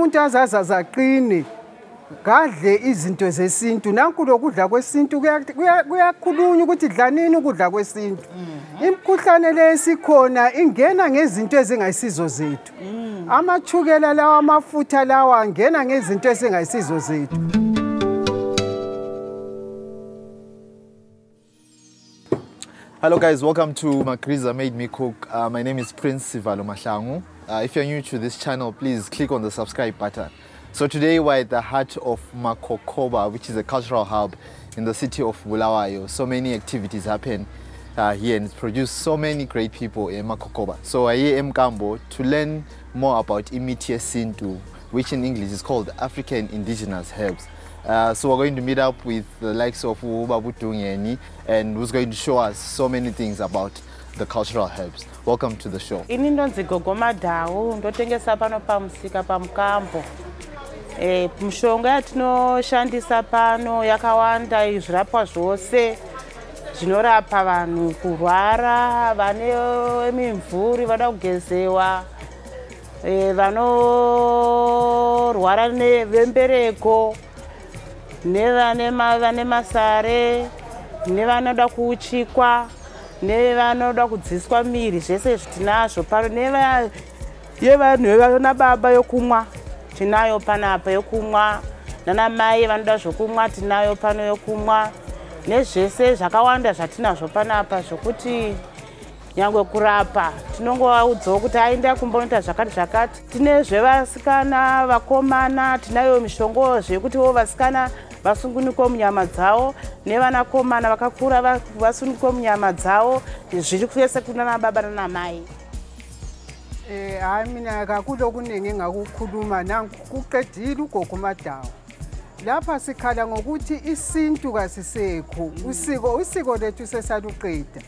Umuntu azaza zaqini gadle izinto zesintu nanku lokudla kwesintu kuyakhulunywa ukuthi dlanini ukudla kwesintu. Imikhuhlane lesikhona ingena ngezinto ezingayisizo zethu. Amachukela lawa amafutha lawa angena ngezinto ezingayisizo zethu. Hello guys, welcome to Makriza Made Me Cook. My name is Prince Sivalo. If you're new to this channel, please click on the subscribe button. So today we're at the heart of Makokoba, which is a cultural hub in the city of Bulawayo. So many activities happen here and it's produced so many great people in Makokoba. So we're here eMkambo to learn more about imithi yesintu, which in English is called African Indigenous Herbs. So we're going to meet up with the likes of Babu Tungeni and who's going to show us so many things about the cultural herbs. Welcome to the show. Inindonzi gogomadao ndotengesa pano pamusika paMkambo. Mshonga yatinoshandisa pano yakawanda izvirapwa zvose zvinorapa vanhu kurwara, vane mimvuri vada kugezewa, vanorwara nevembereko, nevane masare, nevanoda kuchikwa, nevanoda kudziswa miri, zvese tinazvo pano, nevanhu vana baba yokumwa tinayo panapa yokumwa, nana mai vanoda zvokumwa tinayo pano yokumwa, nezvese zvakawanda zvatinazvo panapa zvokuti nyangwe kurapa tinongovaudzawo kuti aenda kumboita zvakati. Tine zvevasikana, vakomana, tinayo mishongo zvekutiwo vasikana vasungunikwe munyama dzavo, nevanakomana vakakura vasungunikwe munyama dzavo, zviri kwese kunana baba nana mai. Mina kakulo kuningi engakukhuluma nanku kuqedile ugogomadao. Lapha sikhala ngokuthi isintu kasisekho, usiko lethu sesaluqeda.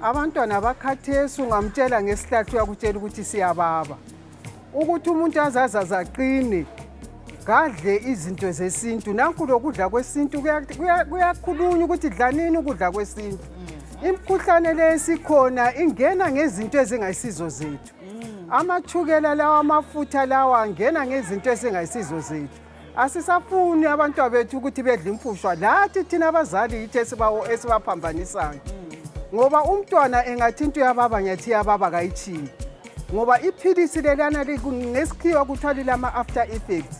Abantwana bakhathesi ungamtshela ngesihlahla uyakutshela ukuthi siyababa. Ukuthi umuntu azaza zaqini gadle izinto zesintu nanku lokudla kwesintu kuyakhulunywa ukuthi dlanini ukudla kwesintu. Imikhuhlane lesikhona ingena ngezinto ezingayisizo zethu. Amachukela lawa amafutha lawa angena ngezinto ezingayisizo zethu. Asisafuni abantu bethu ukuthi bedle imfushwa lathi thina abazali yithi esibaphambanisayo. Ngoba umntwana engathi into yababa nyathi yababa kayichiyi. Ngoba iphilisi lelana ngesikhiwa kuthiwa lama after effects.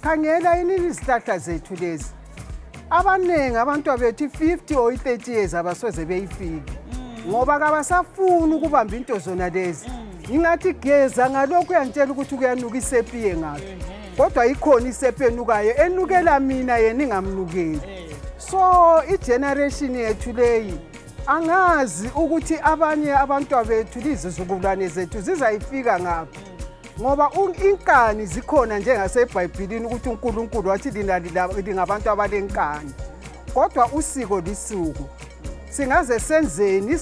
Khangela inini izihlahla zethu lezi. Abaningi abantu bethu 50 or 30 years abasoze beyifike. Ngoba kabasafuni ukubamba into zona lezi. Ngingathi geza ngalokho uyantshela ukuthi kuyanuka isepiye ngayo. Kodwa ikhona isepi enukayo enukela mina yena ingamnukeli. So igeneration yethu leyi angazi ukuthi abanye abantu bethu lizizukulwane zethu zizayifika ngaphi. Ngoba inkani zikhona njengaseBhayibhelini ukuthi uNkulunkulu wathi lingabantu abalenkani. Kodwa usiko lisuku. Singaze senzeni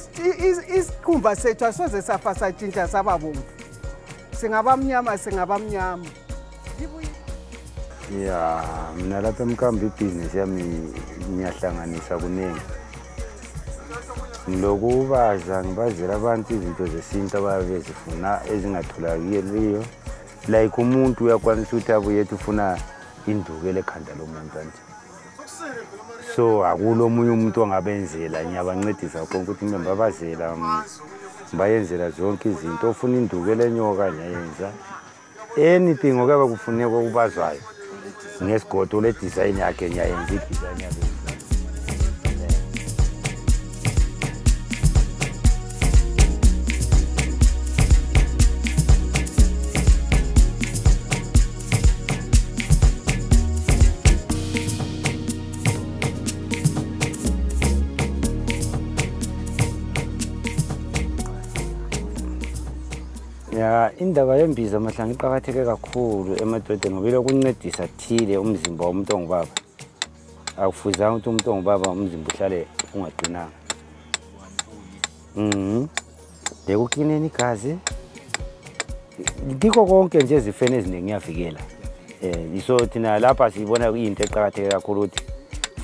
isikhumba sethu asoze safa satshintsha sababomvu. Singabamnyama. Yeah, mina lapha eMkambo ibusiness yami ngiyahlanganisa kuningi. Ngilokubaza ngibazela abantu izinto zesintu ababezifuna ezingatholakaliyo. Like umuntu uyakwanisa ukuthi abuyethi ufuna indukele ekhanda lomuntu nje. So akulo omunye umuntu ongabenzela ngiyabancedisa konke ukuthi ngibabazela bayenzela zonke izinto ofuna indukele enyoka nyayenza. Anything okaba kufuneka ukubazwayo. Ngesigodo le design yakhe nyayenza idesign yakhe. Ya indaba yembiza amahlangu iqhakatheke kakhulu emadodeni ngoba lokuncedisa thile umzimba womuntu ongubaba. Akufuzanga ukuthi umuntu ongubaba umzimba uhlale ungaqinanga. Lekuklineni igazi. Ngikho konke nje ezifene eziningi ngiyavikela. Iso thina lapha sibona kuyinto eqhakatheke kakhulu ukuthi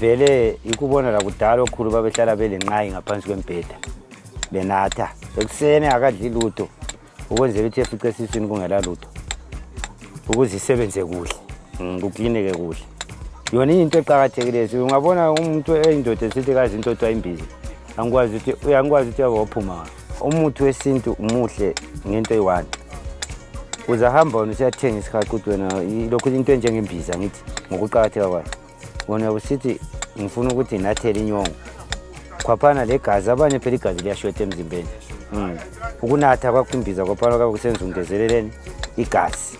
vele ikubona la kudala okhulu babehlala belenqayi ngaphansi kwembheda. Benatha ekuseni akadli lutho. Ukwenzela ukuthi efice esiswini kungela lutho. ukuze isebenze kuhle uklineke kuhle yona into eqhakathekileyo ungabona umuntu eyindoda esithi kazi into otwa imbizi angikwazi ukuthi uyangikwazi ukuthi waphuma umuthi wesintu umuhle ngento eyi1 uzahamba wona usiyathenga isikhaquthi wena lokho into enjengembiza ngithi ngokuqhakatheka kwayo wona usithi ngifuna ukuthi nathele inyongo kwaphana legazi abanye phela igazi liyashwetha emzimbeni ukunatha kwakwimbiza kwaphana kwakusenza ungezeleleni igazi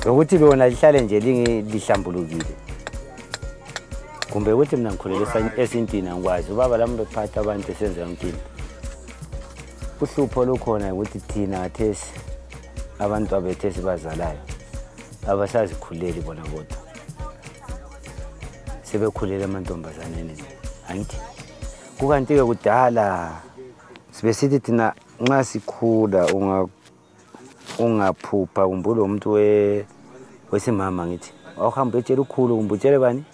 ukuthi lona lihlale nje lihlambulukile kumbe ukuthi mina ngikhulela esintini angikwazi ubaba lami bephatha abantu esenza yonke into uhlupho lukhona ukuthi thina athesi abantu abethesi bazalayo abasazikhuleli bona bodwa sebekhulela amantombazaneni angithi kukanti-ke kudala sibesithi thina nxa sikhula ungaphupha kumbulo umuntu wesimama ngithi awuhamba etshela ukhulu kumbe utshele bani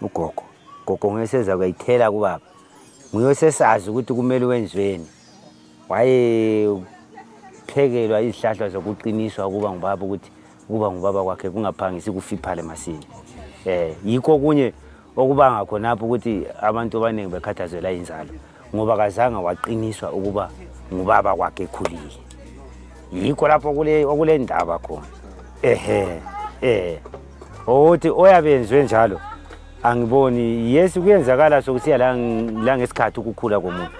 ugogo gogo nguyeseza kuyayithela kubaba nguyosesazi ukuthi kumele wenzweni wayephekelwa izihlahla zokuqiniswa ukuba ngubaba ukuthi ukuba ngubaba kwakhe kungaphangisi kufiphale masini yikho kunye okubanga khonapho ukuthi abantu abaningi bekhathazela inzalo ngoba kazange waqiniswa ukuba ngubaba kwakhe ekhulile yikho lapho okule ndaba khona othi oyabenzwe njalo angiboni yes kuyenzakala sokusiya la ngesikhathi ukukhula komuntu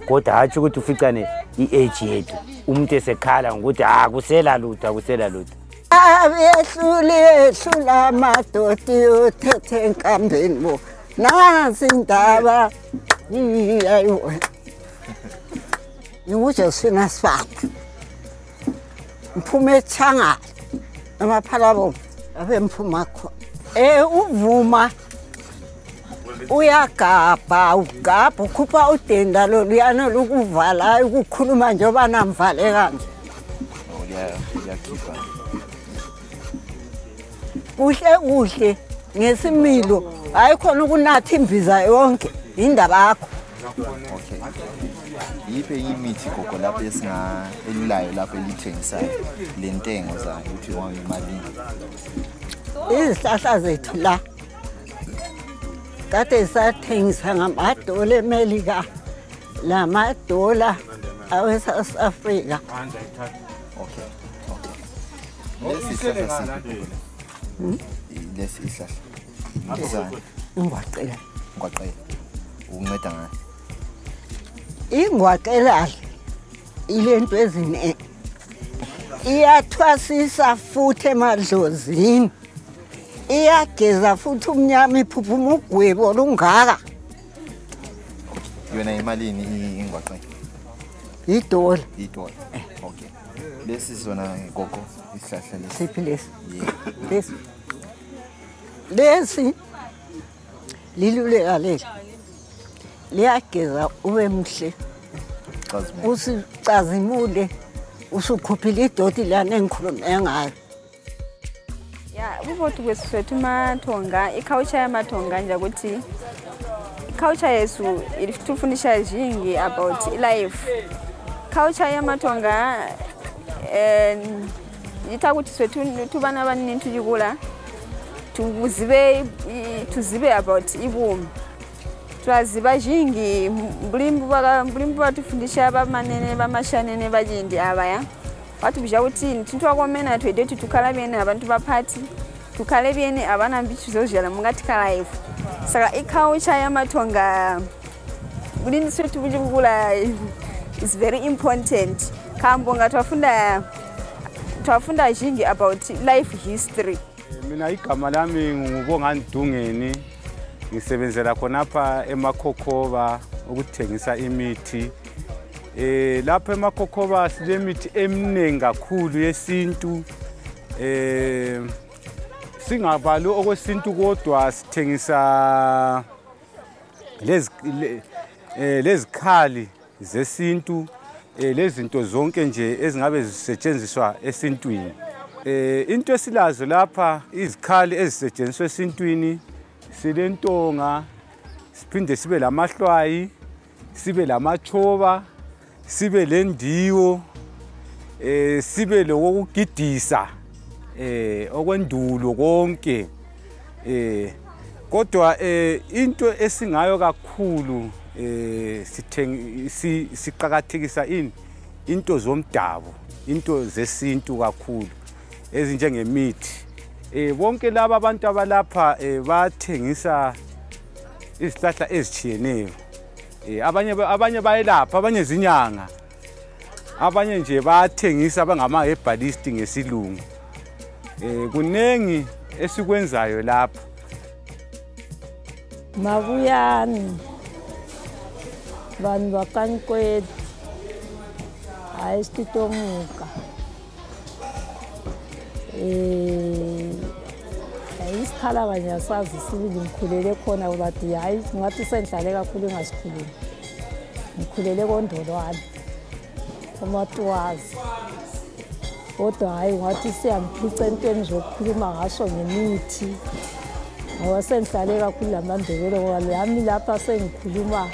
kodwa hathi ukuthi uficane iage yethu umuntu esekhala ngokuthi kusela lutho abehlula amadodi uthethe enkambeni bo nansi indaba ayiwo ngujosina Sifana mphume ethangala amaphalabo abemphuma khona uvuma uyagabha ukhupha udenda loluyana lokuvala ukukhuluma njengoba namvale kanje kuhle ngesimilo hayi khona ukunatha imbiza yonke indaba yakho yiphi imithi gogo lapho elulayo lapho elithengisayo lentengo zayo ukuthi imali izihlahla zethu la kade sathengisa ngamadola eMelika lamadola awe-South Africa lesi isihlahla ingwaqela unceda ngani ingwaqela ilento eziningi iyathwasisa futhi emadlozini iyageza futhi umnyama iphuphuma ugwebo lungaka yona imalini ingwaqela idola okay lesi sona gogo isihlahla lesi siphi lesi liluleka leli liyageza ube mhle usicazimule usukhuphile idoti lana engikhulume ngayo ukuthi kwesithu mathonga iculture yamathonga nje ukuthi iculture yesu ilifundisha jingi about life culture yamathonga ita ukuthi swethu tubana abanini tujikula tuzibe about ibumi twaziba jingi mbulimbu batufundisha abamanene bamashanene bajindi abaya watubisha ukuthi tintwakomena twede tukhala bene abantu baphathi tukhale bene abana mbichu zozjala mungati kala life saka iculture yamathonga bulini swethu bujikula is very important kambo twafunda jingi about life history. Mina igama lami ngubongani Dungeni ngisebenzela khonapha eMakokoba ukuthengisa imithi lapha eMakokoba silemithi eminingi kakhulu yesintu singabali okwesintu kodwa sithengisa lezikhali zesintu lezinto zonke nje ezingabe zisetshenziswa esintwini into esilazo lapha izikhali ezisetshenziswa esintwini silentonga siphinde sibe lamahlwayi sibe lamachoba sibe lendiwo sibe lokugidisa okwendulo konke kodwa into esingayo kakhulu siqhakathekisa into zomdabu, into zesintu kakhulu ezinjengemithi. Bonke laba abantu abalapha bathengisa izihlahla ezitshiyeneyo. Abanye bayelapha, abanye zinyanga, abanye nje bathengisa bangama herbalist ngesilungu. Kunengi esikwenzayo lapha. Mabuyani vanhu vakankwethu hayi sititomuka isikhala kanye asazi sibili ngikhulele khona bathi hayi ngathi sengihlale kakhulu engasikhulumi ngikhulele kondolwane uMatuwazi kodwa hayi ngathi siyangiphica entweni zokukhuluma ngaso ngemithi ngoba sengihlale kakhulu lamaNdebele ngoba lami lapha sengikhuluma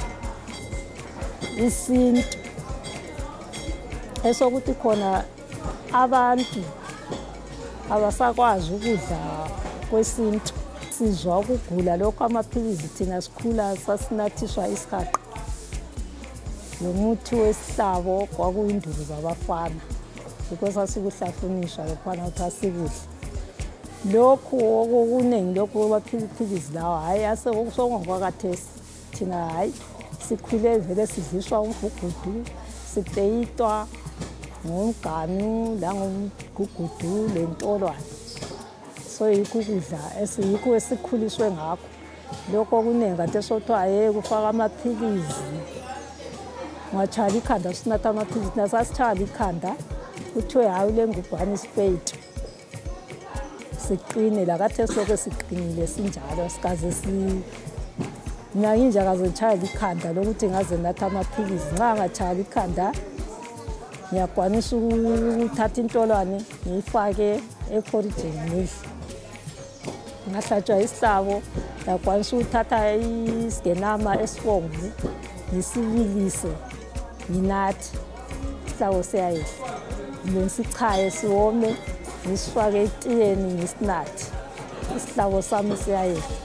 isintu esokuthi khona abantu abasakwazi ukudla kwesintu sizwa ukugula lokho amaphilisi thina sikhula sasinathiswa isihaqa nomuthi wesihlabo kwakuyinduku zabafana because sasikuhlafunisha lokhwana ukuthi asikudle lokhu okuningi lokhu abaphilisi lawa hayi asengokwakwakathesi thina hayi sikhule vele sidliswa umgugudu sipeyitwa ngomganu la ngomgugudu lentolwane so yikho ukudla esiyikho esikhuliswe ngakho lokho kuningi kade sothiwa hayi kufaka amaphilisi ngachaya ikhanda sinatha amaphilisi nasasichaya ikhanda kuthiwe hayi le ngubhani isipeyiti siqine la kade soke siqinile sinjalo sikaze nginje akaze ngitshaya ikhanda lokuthi ngaze natha amaphilisi nxa ngachaya ikhanda ngiyakwanisa ukuthatha intolwane ngiyifake eforijini ngidle ngahlatshwa isihlabo ngiyakwanisa ukuthatha isigenama esibomvu ngisibilise nginathe isihlabo siyayidla ngisichaye siwome ngisifake etiyeni ngisinathe isihlabo sami siyayidla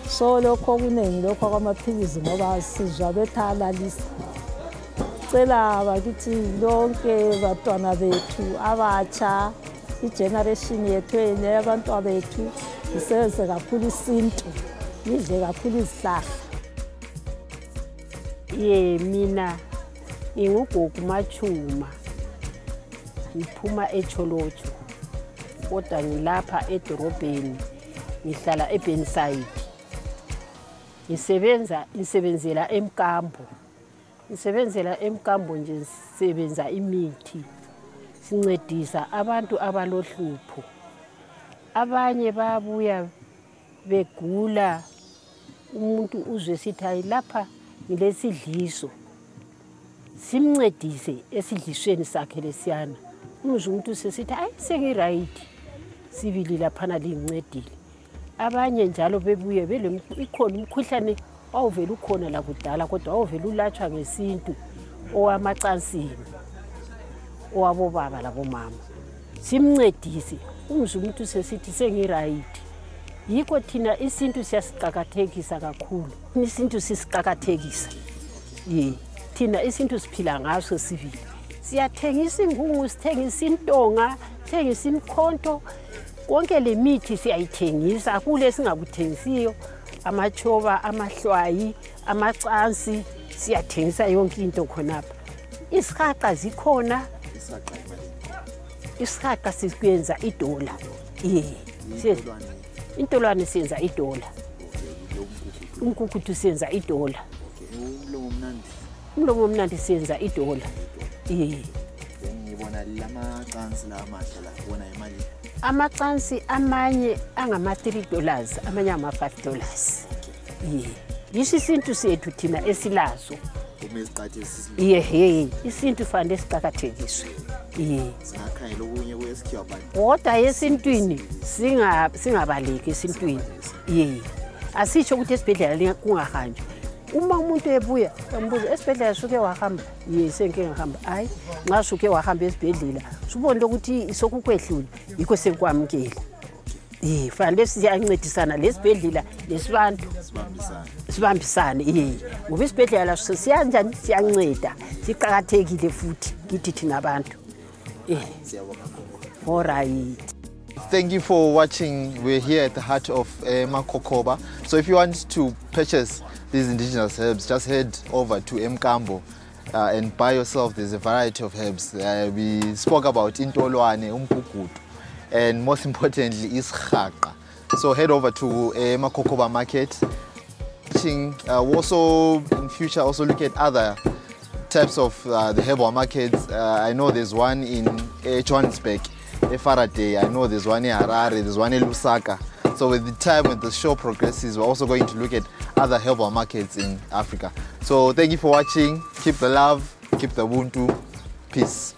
so lokho kuningi lokho kwamaphilisi ngoba sizwa bethalalisa cela bakithi lonke batwana bethu abatsha igeneration yethu abantu bethu isebenzise kakhulu isintu idle kakhulu izihlahla mina ingugogo Machuma ngiphuma eCholotsho kodwa ngilapha edorobheni ngihlala eBenside ngisebenzela eMkambo ngisebenzela eMkambo nje sisebenza imithi sincedisa abantu abalohlupho abanye babuya begula umuntu uzwe sithi hayi lapha ngilesidliso simncedise esidlisweni sakhe lesiyana umuzwe umuntu sesithi hayi sengiright sibili lapha lingincedile abanye njalo bebuye bele ikhona umkhuhlane awuvela ukhona la kudala kodwa awuvela ulatshwa ngesintu owamacansini owabobaba labomama simncedise umuzwe umuntu sesithi sengiright yikho thina isintu siyasiqhakathekisa kakhulu isintu sisiqhakathekisa thina isintu siphila ngaso sivile siyathengisa ingungu sithengisa intonga sithengisa imkhonto konke le mithi siyayithengisa kule singakuthengisiyo amachoba amahlwayi amacansi siyathengisa yonke into khonapha isihaqa zikhona isihaqa sikwenza idola intolwane siyenza idola umkukudu siyenza idola umlomo omnandi siyenza idola ngibona lamacansi la amahle la ubona imali amacansi amanye angama$3 amanye ama$5 isintu sethu thina esilazo isintu fanele siqhakathekiswe singakhangela okunye kwesikhiwa kodwa esintwini singabaleki esintwini asisho ukuthi esibhedlela kungahanjwa uma umuntu ebuya embuza esibhedlela suke wahamba yesenge ngihamba hayi nxa suke wahamba esibhedlela subona ukuthi sokukwehlula yikho senkwamkela fanele siyancedisana lesibhedlela lesibantu sibambisane ngoba isibhedlela siyanjani siyanceda siqhakathekile futhi kithi thina abantu all right. Thank you for watching. We're here at the heart of Makokoba. So if you want to purchase these indigenous herbs, just head over to eMkambo and buy yourself. There's a variety of herbs. We spoke about intolwane, umgugudu, and most importantly isihaqa. So head over to Makokoba Market. We also in future also look at other types of the herbal markets. I know there's one in Johannesburg, Faraday. I know there's one in Harare, there's one in Lusaka. So with the time, when the show progresses, we're also going to look at other herbal markets in Africa. So thank you for watching. Keep the love, keep the Ubuntu. Peace.